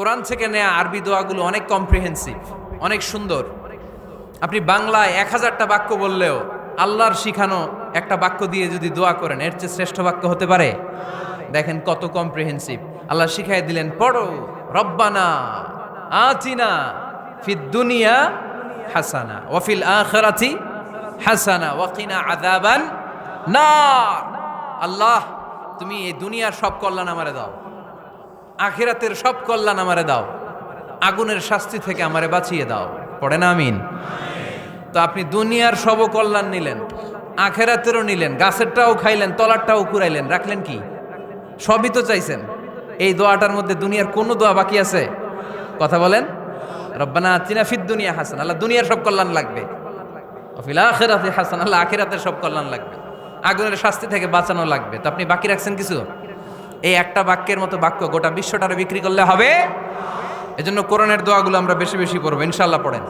কোরআন থেকে নেয়া আরবি দোয়াগুলো অনেক কম্প্রিহেন্সিভ, অনেক সুন্দর। আপনি বাংলায় 1000টা বাক্য বললেও আল্লাহর শিখানো একটা বাক্য দিয়ে যদি দোয়া করেন, এর চেয়ে শ্রেষ্ঠ বাক্য হতে পারে? দেখেন কত কম্প্রিহেন্সিভ। আল্লাহ শিখাই দিলেন, পড়ো রব্বানা আতিনা ফিদ দুনিয়া হাসানা ওয়া ফিল আখিরাতি হাসানা ওয়া কিনা আযাবান নার। আল্লাহ, তুমি এই দুনিয়ার সব কল্যাণ আমারে দাও, আখিরাতের সব কল্যাণ আমারে দাও, আগুনের শাস্তি থেকে আমারে বাঁচিয়ে দাও। পড়েন আমিন। তো আপনি দুনিয়ার সব কল্যাণ নিলেন, আখিরাতেরও নিলেন, গাছেরটাও খাইলেন, তলারটাও কুড়াইলেন, রাখলেন কি? সবই তো চাইছেন। এই দোয়াটার মধ্যে দুনিয়ার কোনো দোয়া বাকি আছে? কথা বলেন। রব্বানা আতিনা ফিদ দুনিয়া হাসান, আল্লাহ দুনিয়ার সব কল্যাণ লাগবে। ওয়া ফিল আখিরাতি হাসান, আল্লাহ আখিরাতের সব কল্যাণ লাগবে, আগুনের শাস্তি থেকে বাঁচানো লাগবে। তো আপনি বাকি রাখছেন কিছু? এই একটা বাক্যের মতো বাক্য গোটা বিশ্বটারে বিক্রি করলে হবে? এজন্য কোরআনের দোয়াগুলো আমরা বেশি বেশি পড়বো, ইনশাআল্লাহ। পড়েন।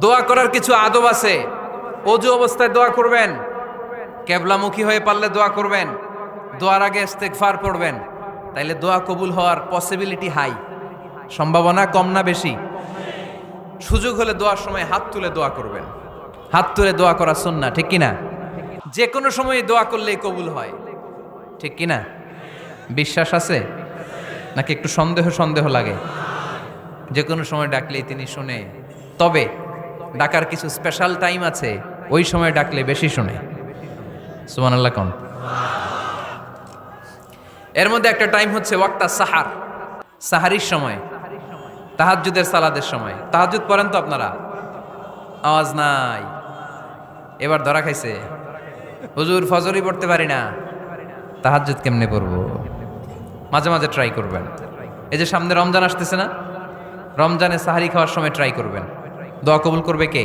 দোয়া করার কিছু আদব আছে। ওযু অবস্থায় দোয়া করবেন, কিবলামুখী হয়ে পারলে দোয়া করবেন, দোয়ার আগে ইস্তেগফার পড়বেন, তাইলে দোয়া কবুল হওয়ার পসিবিলিটি হাই। সম্ভাবনা কম না বেশি? সুযোগ হলে দোয়ার সময় হাত তুলে দোয়া করবেন। হাত তুলে দোয়া করা সুন্নাহ, ঠিক কিনা? যে কোনো সময় দোয়া করলেই কবুল হয়, ঠিক কিনা? বিশ্বাস আছে নাকি একটু সন্দেহ সন্দেহ লাগে? যে কোনো সময় ডাকলেই তিনি শুনে, তবে ডাকার কিছু স্পেশাল টাইম আছে, ওই সময় ডাকলে বেশি শুনে। সুবহানাল্লাহ কোন? এর মধ্যে একটা টাইম হচ্ছে ওয়াক্তা সাহার, সাহারির সময়, তাহাজ্জুদের সালাদের সময়। তাহাজ্জুদ পড়েন তো আপনারা? আওয়াজ নাই, এবার ধরা খাইছে। হুজুর ফজরই পড়তে পারি না, তাহাজ্জুদ কেমনে পড়বো? মাঝে মাঝে ট্রাই করবেন। এই যে সামনে রমজান আসতেছে না, রমজানে সাহারি খাওয়ার সময় ট্রাই করবেন। দোয়া কবুল করবে কে?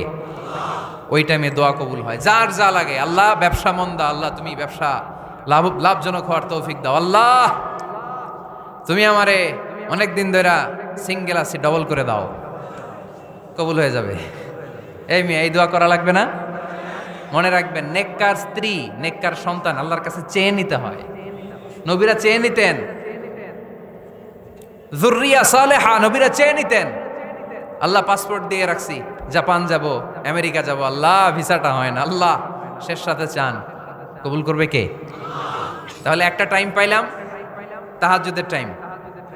ওই টাইমে দোয়া কবুল হয়। যার যা লাগে, আল্লাহ ব্যবসা মন্দা, আল্লাহ তুমি ব্যবসা লাভজনক হওয়ার তৌফিক দাও, আল্লাহ তুমি আমারে অনেক দিন ধরে সিঙ্গেল আছি, ডবল করে দাও, কবুল হয়ে যাবে। এই মেয়ে, এই দোয়া করা লাগবে না? মনে রাখবেন, নেককার স্ত্রী, নেককার সন্তান আল্লাহর কাছে চেয়ে নিতে হয়। নবীরা চেয়ে নিতেন, যুররিয়া সালেহা নবীরা চেয়ে নিতেন। আল্লাহ পাসপোর্ট দিয়ে রাখছি, জাপান যাব, আমেরিকা যাব, আল্লাহ ভিসাটা হয় না, আল্লাহ শেষ সাথে চান, কবুল করবে কে? তাহলে একটা টাইম পাইলাম, তাহাজ্জুদের টাইম,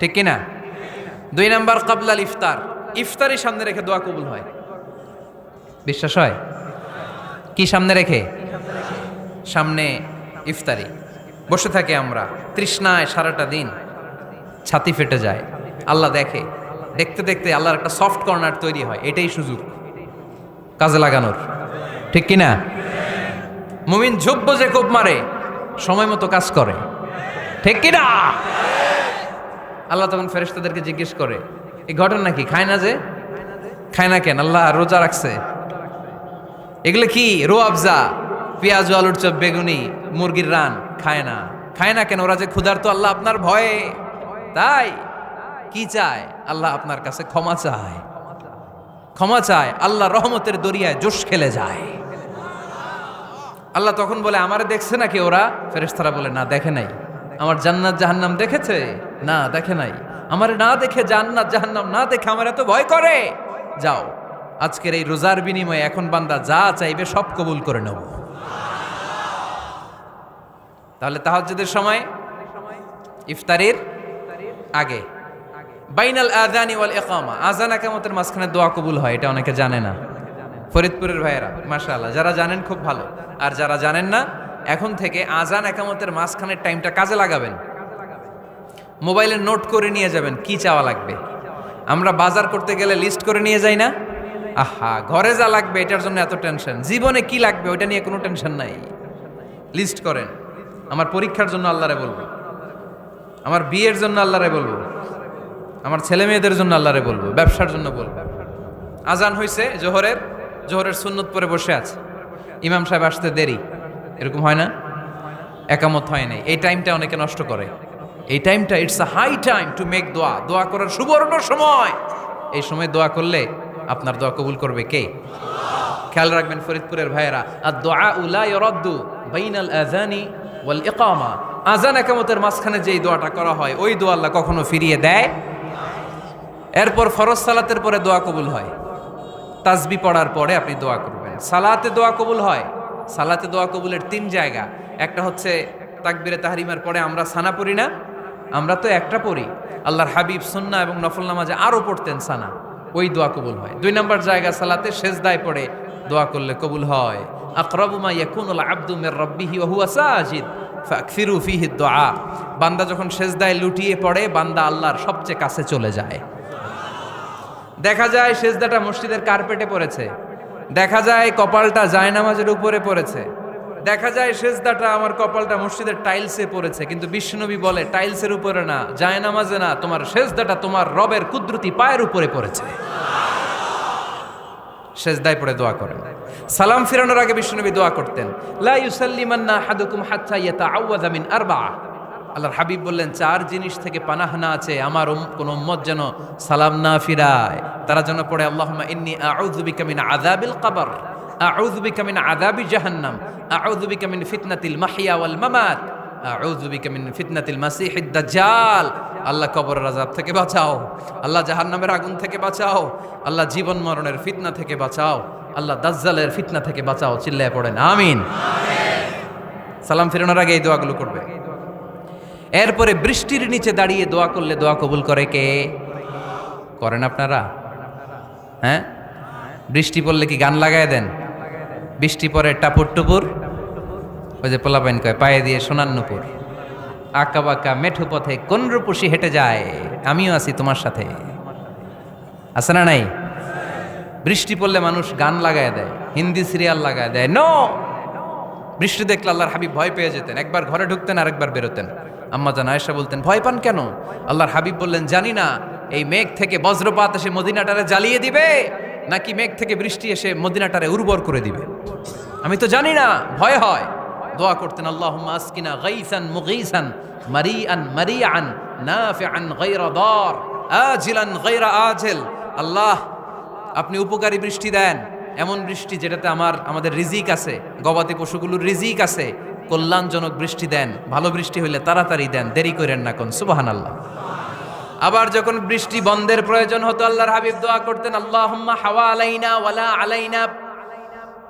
ঠিক কিনা? 2 নাম্বার ক্বাবলাল ইফতার, ইফতারি সামনে রেখে দোয়া কবুল হয়। বিশ্বাস হয়? কি সামনে রেখে? সামনে ইফতারি। বসে থাকি আমরা তৃষ্ণায় সারাটা দিন, ছাতি ফেটে যায়। আল্লাহ দেখে, দেখতে দেখতে আল্লাহর একটা সফট কর্নার তৈরি হয়। এটাই সুযোগ কাজে লাগানোর, ঠিক কিনা? মুমিন ঝোপ যে কোপ মারে, সময় মতো কাজ করে, ঠিক কিনা? আল্লাহ তখন ফেরেশতাদেরকে জিজ্ঞেস করে, এই ঘটনা কি? খায় না যে? খায় না কেন? আল্লাহ রোজা রাখছে। এগুলো কি? রো আফজা, পেঁয়াজ, আলুর চপ, বেগুনি, মুরগির রান, খায় না। খায় না কেন? ওরা যে ক্ষুধার্ত, আল্লাহ আপনার ভয়ে। তাই কি চায়? আল্লাহ আপনার কাছে ক্ষমা চায়, ক্ষমা চায়। আল্লাহ রহমতের দরিয়ায় জোশ খেলে যায়। আল্লাহ তখন বলে, আমারে দেখছে নাকি ওরা? ফেরেশতারা বলে, না দেখে নাই। আমার জান্নাত জাহান্নাম দেখেছে? না দেখে নাই। আমারে না দেখে, জান্নাত জাহান্নাম না দেখে আমার এত ভয় করে। যাও, আজকের এই রোজার বিনিময়ে এখন বান্দা যা চাইবে সব কবুল করে নেব। তাহলে তাহাজ্জুদের সময়, ইফতারির আগে, বাইনাল আযানি ওয়াল ইকামা, আযান ইকামতের মাঝখানে দোয়া কবুল হয়। এটা অনেকে জানে না। ফরিদপুরের ভাইয়েরা মাশাআল্লাহ, যারা জানেন খুব ভালো, আর যারা জানেন না, এখন থেকে আযান ইকামতের মাঝখানের টাইমটা কাজে লাগাবেন। মোবাইলে নোট করে নিয়ে যাবেন কি চাওয়া লাগবে। আমরা বাজার করতে গেলে লিস্ট করে নিয়ে যাই না? আহা, ঘরে যা লাগবে এটার জন্য এত টেনশন, জীবনে কি লাগবে ওইটা নিয়ে কোনো টেনশন নাই। লিস্ট করেন। আমার পরীক্ষার জন্য আল্লাহরে বলবো, আমার বিয়ের জন্য আল্লাহরে বলবো, আমার ছেলে মেয়েদের জন্য আল্লাহরে বলবো, ব্যবসার জন্য বলবো। আজান হয়েছে জোহরের সুন্নত পরে বসে আছে, ইমাম সাহেব আসতে দেরি, এরকম হয় না? একামত হয় নাই, এই টাইমটা অনেকে নষ্ট করে। এই টাইমটা it's a high time to make দোয়া, দোয়া করার সুবর্ণ সময়। এই সময় দোয়া করলে আপনার দোয়া কবুল করবে কে? খেয়াল রাখবেন ফরিদপুরের ভাইয়েরা, আর দোয়া লা ইউরাদ্দু বাইনাল আযানি ওয়াল ইকামা, আযান ইকামতের মাঝখানে যেই দোয়াটা করা হয় ওই দোয়া আল্লাহ কখনো ফিরিয়ে দেয় এরপর ফরজ সালাতের পরে দোয়া কবুল হয়, তাসবি পড়ার পরে আপনি দোয়া করবেন। সালাতে দোয়া কবুল হয়, সালাতে দোয়া কবুলের 3 জায়গা। একটা হচ্ছে তাকবীরে তাহরিমার পরে আমরা সানা পড়ি না, আমরা তো একটা পড়ি, আল্লাহর হাবিব সুন্নাহ এবং নফল নামাজে আরও পড়তেন সানা, ওই দোয়া কবুল হয়। 2 নম্বর জায়গা সালাতে সেজদায় পড়ে দোয়া করলে কবুল হয়। আকরাবু মা ইয়াকুনুল আবদু মির রাব্বিহি ওয়া হুয়া সাজিদ ফাকসিরু ফিহি দুআ। বান্দা যখন সেজদায় লুটিয়ে পড়ে, বান্দা আল্লাহর সবচেয়ে কাছে চলে যায়। দেখা যায় সেজদাটা মসজিদের কার্পেটে পড়েছে, দেখা যায় কপালটা জায়নামাজের উপরে পড়েছে, দেখা যায় সেজদাটা আমার কপালটা মসজিদের টাইলসে পড়েছে, কিন্তু বিশ্বনবী বলে টাইলসের উপরে না, জায়নামাজে না, তোমার সেজদাটা তোমার রবের কুদরতি পায়ের উপরে পড়েছে। সেজদায় পড়ে দোয়া করেন। সালাম ফিরানোর আগে বিশ্বনবী দোয়া করতেন, লা ইউসাল্লিমান্না আহাদুকুম হাত্তা ইয়াতাআওয়াযা মিন আরবা'a। আল্লাহর হাবিব বললেন 4 জিনিস থেকে পানাহ না আছে আমার কোন উম্মত যেন সালাম না ফিরায়। তারা যেন পড়ে আল্লাহুম্মা ইন্নী আউযু বিকা মিন আযাবিল কবর, আউযু বিকা মিন আযাবি জাহান্নাম, আউযু বিকা মিন ফিতনাতিল মাহইয়া ওয়াল মামাত, আউযু বিকা মিন ফিতনাতিল মাসিহিদ দাজ্জাল। আল্লাহ কবরের আযাব থেকে বাঁচাও, আল্লাহ জাহান্নামের আগুন থেকে বাঁচাও, আল্লাহ জীবন মরণের ফিতনা থেকে বাঁচাও, আল্লাহ দাজ্জালের ফিতনা থেকে বাঁচাও। চিল্লায় পড়েন আমিন। সালাম ফিরানোর আগে এই দোয়াগুলো করবে। এরপরে বৃষ্টির নিচে দাঁড়িয়ে দোয়া করলে দোয়া কবুল করে কে? করেন আপনারা? হ্যাঁ, বৃষ্টি পড়লে কি গান লাগায় দেন? বৃষ্টি পরে টাপুর টুপুর, ওই যে পোলাপাইন কয় পায়ে দিয়ে সোনার নুপুর, আঁকা বাঁকা মেঠো পথে কোন রূপসী হেঁটে যায়, আমিও আছি তোমার সাথে, আছে না নাই? বৃষ্টি পড়লে মানুষ গান লাগায় দেয়, হিন্দি সিরিয়াল লাগায় দেয়। নো, বৃষ্টি দেখলে আল্লাহর হাবিব ভয় পেয়ে যেতেন, একবার ঘরে ঢুকতেন আর একবার বেরোতেন। আম্মা জান আয়েশা বলতেন, ভয় পান কেন? আল্লাহর হাবিব বললেন, জানি না এই মেঘ থেকে বজ্রপাত এসে মদিনাটারে জ্বালিয়ে দিবে নাকি মেঘ থেকে বৃষ্টি এসে মদিনাটারে উর্বর করে দিবে, আমি তো জানি না, ভয় হয়। দোয়া করতেন, আল্লাহুম্মা আসকিনা গাইসান মুগীসান মারিআন মারিআন নাফিআন গায়রা দার আজিলান গায়রা আজিল। আল্লাহ, আপনি উপকারী বৃষ্টি দেন, এমন বৃষ্টি যেটাতে আমাদের রিজিক আছে, গবাদি পশুগুলোর রিজিক আছে, কল্যাণজনক বৃষ্টি দেন, ভালো বৃষ্টি হইলে তাড়াতাড়ি দেন, দেরি করেন না কোন। সুবহানাল্লাহ। আবার যখন বৃষ্টি বন্ধের প্রয়োজন হতো, আল্লাহর হাবিব দোয়া করতেন, আল্লাহুম্মা হাওয়া আলাইনা ওয়ালা আলাইনা।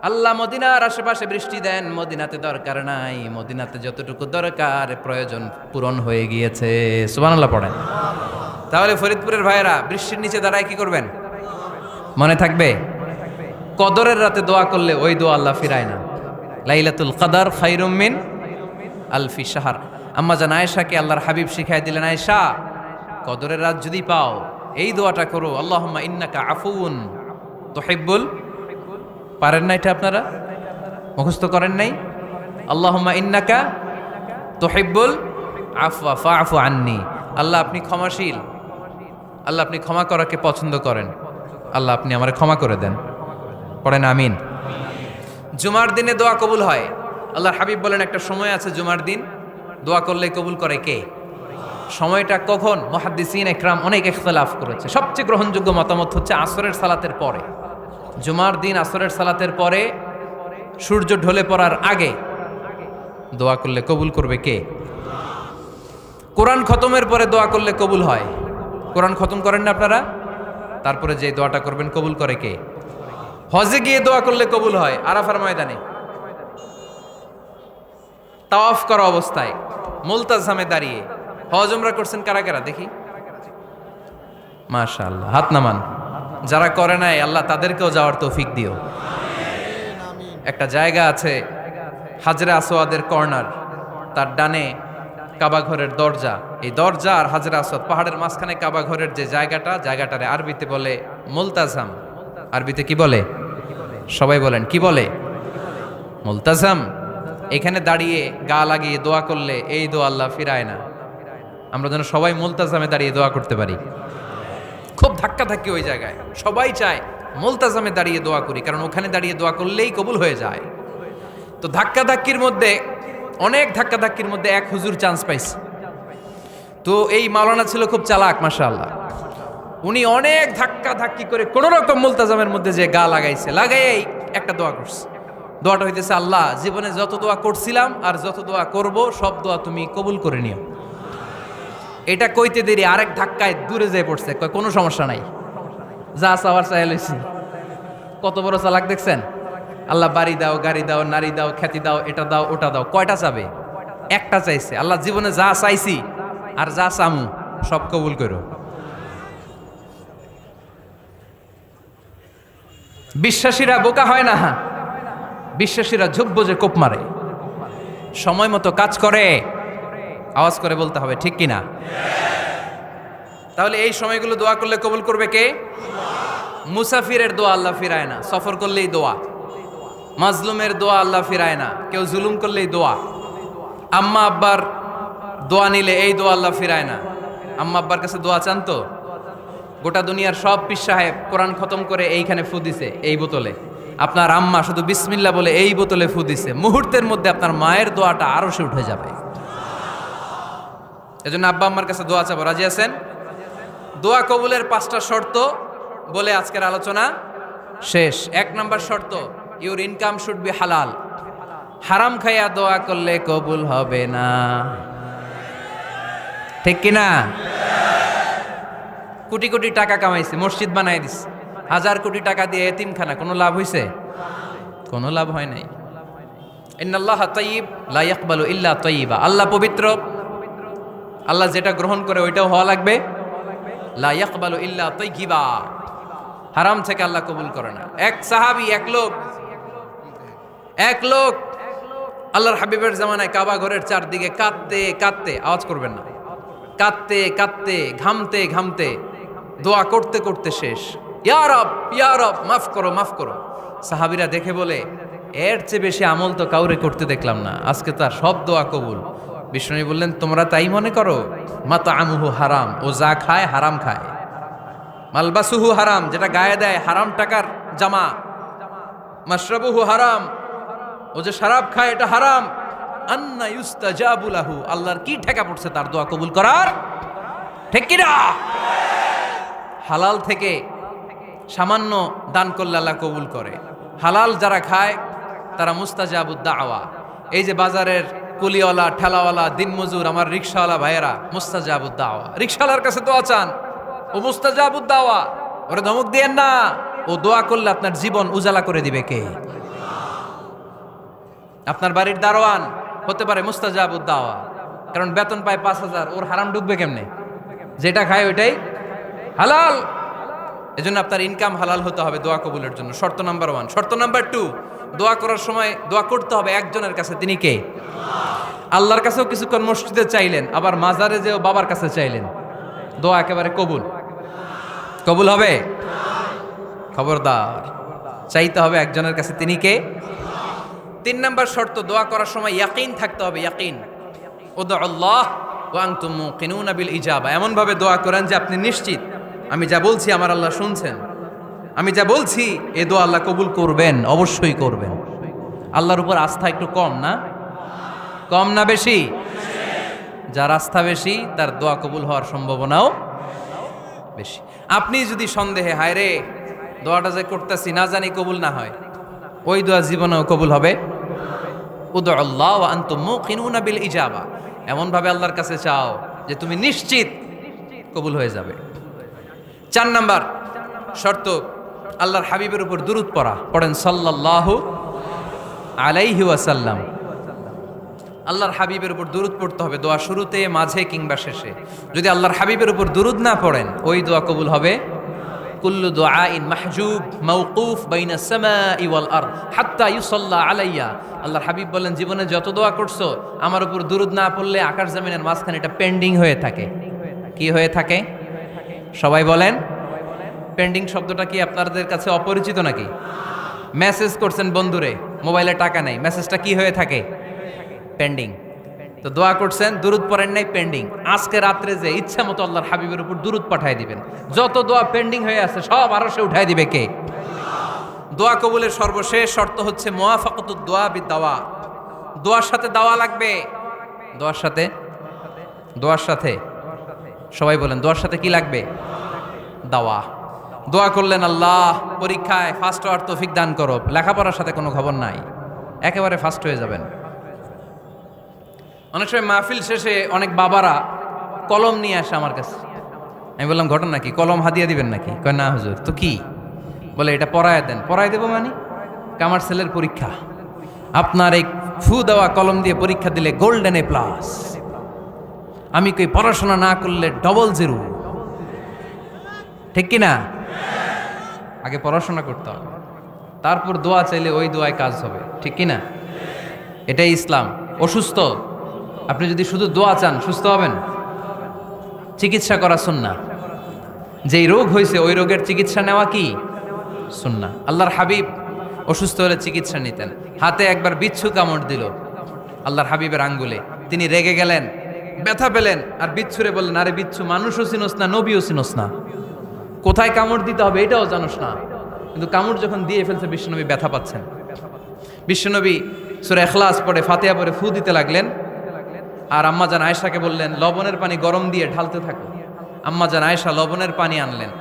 আল্লাহ মদিনার আশেপাশে বৃষ্টি দেন, মদিনাতে দরকার নাই, মদিনাতে যতটুকু দরকার প্রয়োজন পূরণ হয়ে গিয়েছে। সুবহানাল্লাহ পড়েন। তাহলে ফরিদপুরের ভাইয়েরা বৃষ্টির নিচে দাঁড়ায় কি করবেন? মনে থাকবে, কদরের রাতে দোয়া করলে ওই দোয়া আল্লাহ ফিরায় না। লাইলাতুল কদর খায়রুম মিন আলফি শাহর। আম্মা জান আয়েশাকে আল্লাহর হাবিব শিখাই দিলেন, আয়েশা, কদরের রাত যদি পাও এই দোয়াটা করো, আল্লাহুম্মা ইন্নাকা আফুউন তুহিব্বুল। পারেন না এটা? আপনারা মুখস্থ করেন নাই? আল্লাহুম্মা ইন্নাকা তুহিব্বুল আফওয়া ফাআফু আন্নি। আল্লাহ আপনি ক্ষমাশীল, আল্লাহ আপনি ক্ষমা করাকে পছন্দ করেন, আল্লাহ আপনি আমারে ক্ষমা করে দেন। পড়েন আমিন। জুমার দিনে দোয়া কবুল হয়। আল্লাহর হাবিব বলেন, একটা সময় আছে জুমার দিন দোয়া করলে কবুল করে কে? সময়টা কখন? মুহাদ্দিসিন ইকরাম অনেক ইখতিলাফ করেছে। সবচেয়ে গ্রহণযোগ্য মতামত হচ্ছে আসরের সালাতের পরে। জুমার দিন আসরের সালাতের পরে সূর্য ঢলে পড়ার আগে দোয়া করলে কবুল করবে কে? কোরআন খতমের পরে দোয়া করলে কবুল হয়। কোরআন খতম করেন না আপনারা? তারপরে যে দোয়াটা করবেন কবুল করে কে? হজে গিয়ে দোয়া করলে কবুল হয়, আরাফার ময়দানে তাওয়াফ করা অবস্থায় মুলতাজামে দাঁড়িয়ে। হজ উমরা করছেন কারা কারা দেখি? মাশাআল্লাহ, হাত নামান। যারা করে নাই আল্লাহ তাদেরকেও যাওয়ার তৌফিক দিও। একটা জায়গা আছে হাজরে আসওয়াদের কর্নার, তার ডানে কাবা ঘরের দরজা, এই দরজা আর হাজরে আসওয়াদ পাহাড়ের মাঝখানে কাবা ঘরের যে জায়গাটারে আরবিতে বলে মুলতাজাম। আরবিতে কি বলে? সবাই বলেন, কি বলে? মুলতাজাম। এখানে দাঁড়িয়ে গা লাগিয়ে দোয়া করলে এই দোয়া আল্লাহ ফিরায় না। আমরা যেন সবাই মুলতাজামে দাঁড়িয়ে দোয়া করতে পারি। খুব ধাক্কা ধাক্কি ওই জায়গায়, সবাই চায় মুলতাজামে দাঁড়িয়ে দোয়া করি, কারণ ওখানে দাঁড়িয়ে দোয়া করলেই কবুল হয়ে যায়। তো ধাক্কা ধাক্কির মধ্যে, অনেক ধাক্কা ধাক্কির মধ্যে এক হুজুর চান্স পাইছে। তো এই মাওলানা ছিল খুব চালাক, মাশাআল্লাহ। উনি অনেক ধাক্কা ধাক্কি করে কোন রকম মুলতাজামের মধ্যে যে গা লাগাইছে, লাগাই একটা দোয়া করছে। দোয়াটা হইতেছে, আল্লাহ জীবনে যত দোয়া করছিলাম আর যত দোয়া করব সব দোয়া তুমি কবুল করে নিও। এটা কইতে দেরি আরেক ধাক্কায় দূরে যেয়ে পড়ছে, কয় কোনো সমস্যা নাই, যা চাওয়ার চাই লইছি। কত বড় চালাক দেখছেন? আল্লাহ বাড়ি দাও, গাড়ি দাও, নারী দাও, খ্যাতি দাও, এটা দাও, ওটা দাও, কয়টা চাবে? একটা চাইছে। আল্লাহ জীবনে যা চাইছি আর যা চামু সব কবুল করো। বিশ্বাসীরা বোকা হয় না, বিশ্বাসীরা ঝুব্ব যে কোপ মারে, সময় মতো কাজ করে। আওয়াজ করে বলতে হবে ঠিক কিনা? তাহলে এই সময়গুলো দোয়া করলে কবুল করবে কে? মুসাফিরের দোয়া আল্লাহ ফিরায় না, সফর করলেই দোয়া। মাজলুমের দোয়া আল্লাহ ফিরায় না, কেউ জুলুম করলেই দোয়া। আম্মা আব্বার দোয়া নিলে এই দোয়া আল্লাহ ফিরায় না। আম্মা আব্বার কাছে দোয়া চান তো? গোটা দুনিয়ার সব পীর সাহেব কোরআন খতম করে এইখানে ফু দিছে এই বোতলে, আপনার আম্মা শুধু বিসমিল্লাহ বলে এই বোতলে ফু দিছে, মুহূর্তের মধ্যে আপনার মায়ের দোয়াটা আরো সে উঠে যাবে। এজন্য আব্বা আম্মার কাছে দোয়া চাবো, রাজি আছেন? দোয়া কবুলের 5টা শর্ত বলে আজকের আলোচনা শেষ। 1 নম্বর শর্ত, ইউর ইনকাম শুড বি হালাল। হারাম খাইয়া দোয়া করলে কবুল হবে না, ঠিক কিনা? কোটি কোটি টাকা কামাইছে, মসজিদ বানাই দিছে, 1000 কোটি টাকা দিয়ে এতিমখানা, কোনো লাভ হইছে? কোনো লাভ হয় নাই। ইন্নাল্লাহা তাইয়্যিব লা ইয়াকবালু ইল্লা তাইয়্যিবা। আল্লাহ পবিত্র, আল্লাহ যেটা গ্রহণ করে ওইটাও হওয়া লাগবে। লা ইয়াকবালু ইল্লা তাইয়্যিবা, হারাম থেকে আল্লাহ কবুল করে না। এক সাহাবী, এক লোক আল্লাহর হাবিবের জামানায় কাবা ঘরের চারদিকে কাঁদতে কাঁদতে, আওয়াজ করবেন না, কাঁদতে কাঁদতে, ঘামতে ঘামতে, দোয়া করতে করতে শেষ। ইয়া রব, ইয়া রব, মাফ করো, মাফ করো। সাহাবীরা দেখে বলে, এর চেয়ে বেশি আমল তো কাউরে করতে দেখলাম না, আজকে তার সব দোয়া কবুল। বিষ্ণু বললেন, তোমরা তাই মনে করো? মাতআমুহু হারাম, ও যা খায় হারাম খায়। মালবাসুহু হারাম, যেটা গায়ে দেয় হারাম টাকার জামা। মাশরাবুহু হারাম, ও যে শরাব খায় এটা হারাম। আন্না ইউস্তাজাবু লাহু, আল্লাহর কি ঠেকা পড়ছে তার দোয়া কবুল করার? ঠিক কি না? হালাল থেকে সামান্য দান করলে আল্লাহ কবুল করে। হালাল যারা খায় তারা মুস্তাজাবুদ দাওয়া। এই যে বাজারের কুলিওয়ালা, ঠেলাওয়ালা, দিনমজুর, আমার রিকশাওয়ালা ভাইয়েরা, মুস্তাজাবুদ দাওয়া। রিকশাওয়ালার কাছে দোয়া চান, ও মুস্তাজাবুদ দাওয়া, ওরে ধমক দিয়েন না। ও দোয়া করলে আপনার জীবন উজালা করে দিবে কে? আপনার বাড়ির দারোয়ান হতে পারে মুস্তাজাবুদ দাওয়া, কারণ বেতন পায় 5000, ওর হারাম ঢুকবে কেমনে? যেটা খায় ওইটাই হালাল। এজন্য আপনার ইনকাম হালাল হতে হবে দোয়া কবুলের জন্য। শর্ত নাম্বার 1। শর্ত নাম্বার 2, দোয়া করার সময় দোয়া করতে হবে একজনের কাছে, তিনি কে? আল্লাহর কাছেও কিছুক্ষণ মসজিদে চাইলেন, আবার মাজারে যেও বাবার কাছে চাইলেন, দোয়া একেবারে কবুল। কবুল হবে? খবরদার, চাইতে হবে একজনের কাছে, তিনি কে? 3 নাম্বার শর্ত, দোয়া করার সময় ইয়াকিন থাকতে হবে। ইয়াকিন, উদউল্লাহ ওয়া আনতুম মুকিনুনা বিল ইজাবা। এমন ভাবে দোয়া করেন যে আপনি নিশ্চিত আমি যা বলছি আমার আল্লাহ শুনছেন, আমি যা বলছি এ দোয়া আল্লাহ কবুল করবেন, অবশ্যই করবেন। আল্লাহর উপর আস্থা একটু কম না? কম না বেশি? যার আস্থা বেশি তার দোয়া কবুল হওয়ার সম্ভাবনাও বেশি। আপনি যদি সন্দেহে, হায় রে দোয়াটা যে করতেছি না জানি কবুল না হয়, ওই দোয়া জীবনেও কবুল হবে। উদউল্লাহ ওয়া আনতুম মুকিনুনা বিল ইজাবা, এমন ভাবে আল্লাহর কাছে চাও যে তুমি নিশ্চিত কবুল হয়ে যাবে। 4 নাম্বার শর্ত, আল্লাহর হাবিবের উপর দুরূদ পড়া। পড়েন সাল্লাল্লাহু আলাইহি ওয়াসাল্লাম। আল্লাহর হাবিবের উপর দুরূদ পড়তে হবে দোয়া শুরুতে, মাঝে কিংবা শেষে। যদি আল্লাহর হাবিবের উপর দুরূদ না পড়েন, ওই দোয়া কবুল হবে। কুল্লু দুআইন মাহজুব মাওকুফ বাইনা সামাই ওয়াল আরদ হাত্তা ইউসাল্লা আলাইয়া। আল্লাহর হাবিব বলেন, জীবনে যত দোয়া করছো আমার উপর দুরূদ না পড়লে আকাশ জমিনের মাঝখানে এটা পেন্ডিং হয়ে থাকে। কি হয়ে থাকে? সবাই বলেন। পেন্ডিং শব্দটা কি আপনাদের কাছে অপরিচিত নাকি? মেসেজ করছেন বন্ধুরে, মোবাইলে টাকা নেই, মেসেজটা কি হয়ে থাকে? পেন্ডিং। তো দোয়া করছেন, দুরূদ পড়েন নাই, পেন্ডিং। আজকে রাত্রে যে ইচ্ছা মতো আল্লাহর হাবিবের উপর দুরূদ পাঠায় দিবেন, যত দোয়া পেন্ডিং হয়ে আছে সব আরো সে উঠায় দিবে কে? দোয়া কবুলের সর্বশেষ শর্ত হচ্ছে মুওয়াফাকাতুদ দোয়া বিদ-দাওয়া। দোয়ার সাথে দাওয়া লাগবে। দোয়ার সাথে সবাই বলেন, দোয়ার সাথে কি লাগবে? দাওয়া। দোয়া করলেন, আল্লাহ পরীক্ষায় ফার্স্ট হওয়ার তৌফিক দান করো, লেখাপড়ার সাথে কোনো খবর নাই, একেবারে ফার্স্ট হয়ে যাবেন। অনেক সময় মাহফিল শেষে অনেক বাবারা কলম নিয়ে আসে আমার কাছে। আমি বললাম ঘটনা কি, কলম হাদিয়া দিবেন নাকি? কয় না হুজুর। তো কি? বলে এটা পড়ায় দেন। পড়ায় দেবো মানে? আমার ছেলের পরীক্ষা, আপনার এই ফু দেওয়া কলম দিয়ে পরীক্ষা দিলে গোল্ডেন A+। আমি কই পড়াশোনা না করলে ডবল জিরো, ঠিক কিনা? আগে পড়াশোনা করতে হবে, তারপর দোয়া চাইলে ওই দোয়ায় কাজ হবে, ঠিক কিনা? এটাই ইসলাম। অসুস্থ আপনি যদি শুধু দোয়া চান সুস্থ হবেন? চিকিৎসা করা সুন্নাহ। যেই রোগ হয়েছে ওই রোগের চিকিৎসা নেওয়া কি সুন্নাহ। আল্লাহর হাবিব অসুস্থ হলে চিকিৎসা নিতেন। হাতে একবার বিচ্ছু কামড় দিল আল্লাহর হাবিবের আঙ্গুলে, তিনি রেগে গেলেন, ব্যথা পেলেন, আর বিচ্ছুরে বললেন, আরে বিচ্ছু, মানুষও চিনোস না, নবীও চিনোস না, কোথায় কামড় দিতে হবে এটাও জানোস না। কিন্তু কামড় যখন দিয়ে ফেলছে বিশ্বনবী ব্যথা পাচ্ছেন। বিশ্বনবী সূরা ইখলাস পড়ে ফাতিহা পড়ে ফু দিতে লাগলেন, আর আম্মাজান আয়েশাকে বললেন লবণের পানি গরম দিয়ে ঢালতে থাকো। আম্মাজান আয়েশা লবণের পানি আনলেন।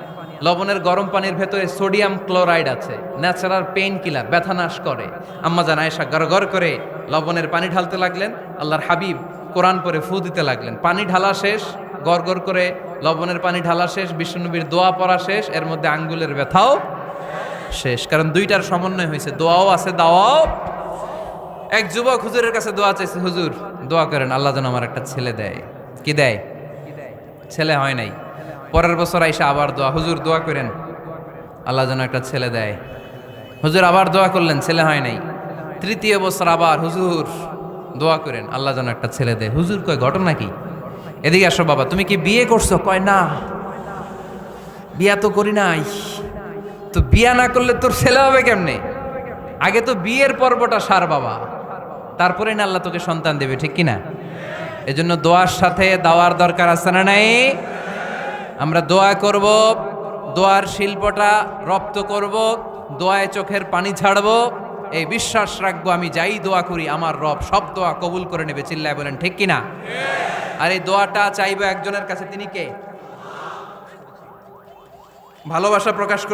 লবণের গরম পানির ভেতরে সোডিয়াম ক্লোরাইড আছে, ন্যাচারাল পেইন কিলার, ব্যথা নাশ করে। আম্মাজান আয়েশা গড়গড় করে লবণের পানি ঢালতে লাগলেন, আল্লাহর হাবিব কোরআন পড়ে ফু দিতে লাগলেন। পানি ঢালা শেষ, গড়গড় করে লবণের পানি ঢালা শেষ, বিশ্বনবীর দোয়া পড়া শেষ, এর মধ্যে আঙ্গুলের ব্যথাও শেষ। কারণ দুইটার সমন্বয় হয়েছে, দোয়াও আছে দাওয়াও। এক যুবক হুজুরের কাছে দোয়া চাইছে, হুজুর দোয়া করেন আল্লাহ যেন আমার একটা ছেলে দেয়। কি দেয়? ছেলে হয় নাই। পরের বছর আইসা আবার দোয়া, হুজুর দোয়া করেন আল্লাহ যেন একটা ছেলে দেয়। হুজুর আবার দোয়া করলেন, ছেলে হয় নাই। তৃতীয় বছর আবার, হুজুর দোয়া করেন আল্লাহ যেন একটা ছেলে দেয়। হুজুর কয় ঘটনা কি? এদিকে আসো বাবা, তুমি কি বিয়ে করছো? কয় না, বিয়া তো করি নাই। তো বিয়া না করলে তোর ছেলে হবে কেমনে? আগে তো বিয়ের পর্বটা সার বাবা, তারপরে না আল্লাহ তোকে সন্তান দেবে, ঠিক কিনা? এজন্য দোয়ার সাথে দাওয়ার দরকার আছে না নাই? আমরা দোয়া করব, দোয়ার শিল্পটা রপ্ত করব, দোয়ায় চোখের পানি ছাড়বো, এই বিশ্বাস রাখবো আমি যাই দোয়া করি আমার রব সব দোয়া কবুল করে নেবে। চিল্লায় বলেন ঠিক কিনা? আর এই দোয়াটা চাইবো একজনের কাছে, তিনি কে? ভালোবাসা প্রকাশ করে